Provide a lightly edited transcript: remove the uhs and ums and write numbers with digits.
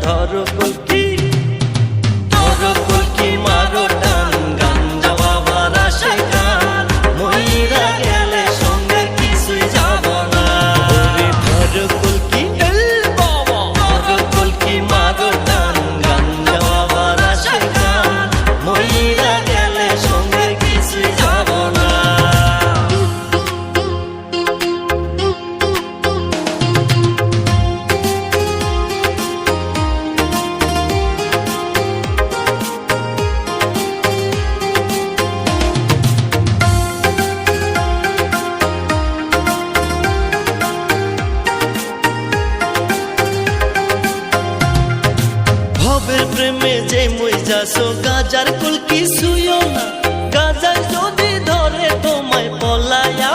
ধরো কলকি ধরো কলকি মারো টান গাঞ্জা বাবার আশায় গান মইরা গেলে সঙ্গে কিছুই যাব না ধরো কলকি ধরো কলকি মারো টান গাঞ্জা বাবার আশায় গান মইরা গেলে সঙ্গে কিছুই যাব না। ভবের প্রেমে যে মই যাসো গাজার কলকি ছুঁয়ো না গাজায় যদি ধরে তোমায় পলায়া